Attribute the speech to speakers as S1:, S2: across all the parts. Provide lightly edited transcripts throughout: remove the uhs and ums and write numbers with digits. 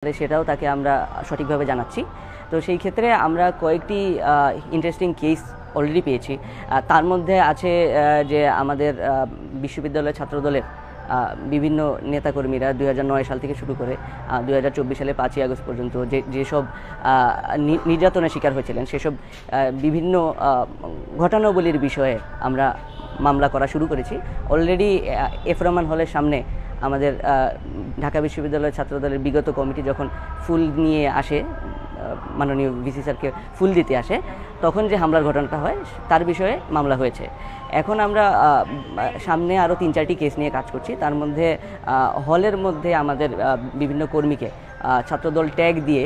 S1: সেটাও তাকে আমরা সঠিকভাবে জানাচ্ছি। তো সেই ক্ষেত্রে আমরা কয়েকটি ইন্টারেস্টিং কেস অলরেডি পেয়েছি। তার মধ্যে আছে যে আমাদের বিশ্ববিদ্যালয় ছাত্রদলের বিভিন্ন নেতাকর্মীরা 2009 সাল থেকে শুরু করে 2024 সালে 5ই আগস্ট পর্যন্ত যেসব নির্যাতনের শিকার হয়েছিলেন সেসব বিভিন্ন ঘটনাবলীর বিষয়ে আমরা মামলা করা শুরু করেছি। অলরেডি এফ রহমান হলের সামনে আমাদের ঢাকা বিশ্ববিদ্যালয় ছাত্রদলের বিগত কমিটি যখন ফুল নিয়ে আসে, মাননীয় ভিসি স্যারকে ফুল দিতে আসে, তখন যে হামলার ঘটনাটা হয় তার বিষয়ে মামলা হয়েছে। এখন আমরা সামনে আরও 3-4টি কেস নিয়ে কাজ করছি। তার মধ্যে হলের মধ্যে আমাদের বিভিন্ন কর্মীকে ছাত্রদল ট্যাগ দিয়ে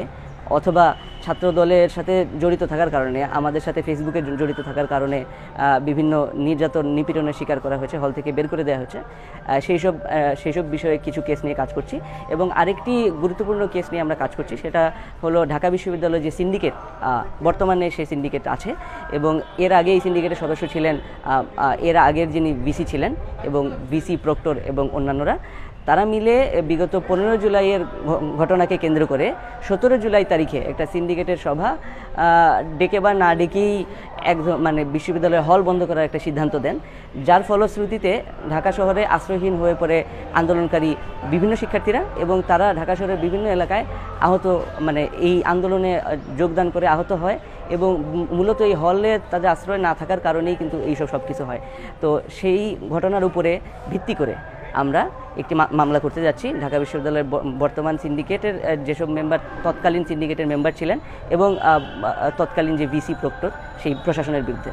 S1: অথবা ছাত্রদলের সাথে জড়িত থাকার কারণে, আমাদের সাথে ফেসবুকে জড়িত থাকার কারণে বিভিন্ন নির্যাতন নিপীড়নের শিকার করা হয়েছে, হল থেকে বের করে দেওয়া হয়েছে। সেইসব বিষয়ে কিছু কেস নিয়ে কাজ করছি। এবং আরেকটি গুরুত্বপূর্ণ কেস নিয়ে আমরা কাজ করছি, সেটা হলো ঢাকা বিশ্ববিদ্যালয়ের যে সিন্ডিকেট, বর্তমানে সেই সিন্ডিকেট আছে এবং এর আগে এই সিন্ডিকেটের সদস্য ছিলেন এর আগের যিনি ভিসি ছিলেন এবং ভিসি প্রক্টর এবং অন্যান্যরা, তারা মিলে বিগত 15 জুলাইয়ের ঘটনাকে কেন্দ্র করে 17 জুলাই তারিখে একটা সিন্ডিকেটের সভা ডেকে বা না ডেকেই মানে বিশ্ববিদ্যালয়ের হল বন্ধ করার একটা সিদ্ধান্ত দেন, যার ফলশ্রুতিতে ঢাকা শহরে আশ্রয়হীন হয়ে পড়ে আন্দোলনকারী বিভিন্ন শিক্ষার্থীরা এবং তারা ঢাকা শহরের বিভিন্ন এলাকায় আহত, মানে এই আন্দোলনে যোগদান করে আহত হয় এবং মূলত এই হলে তাদের আশ্রয় না থাকার কারণেই কিন্তু এইসব সব কিছু হয়। তো সেই ঘটনার উপরে ভিত্তি করে আমরা একটি মামলা করতে যাচ্ছি ঢাকা বিশ্ববিদ্যালয়ের বর্তমান সিন্ডিকেটের যেসব মেম্বার তৎকালীন সিন্ডিকেটের মেম্বার ছিলেন এবং তৎকালীন যে ভিসি প্রক্টর সেই প্রশাসনের বিরুদ্ধে।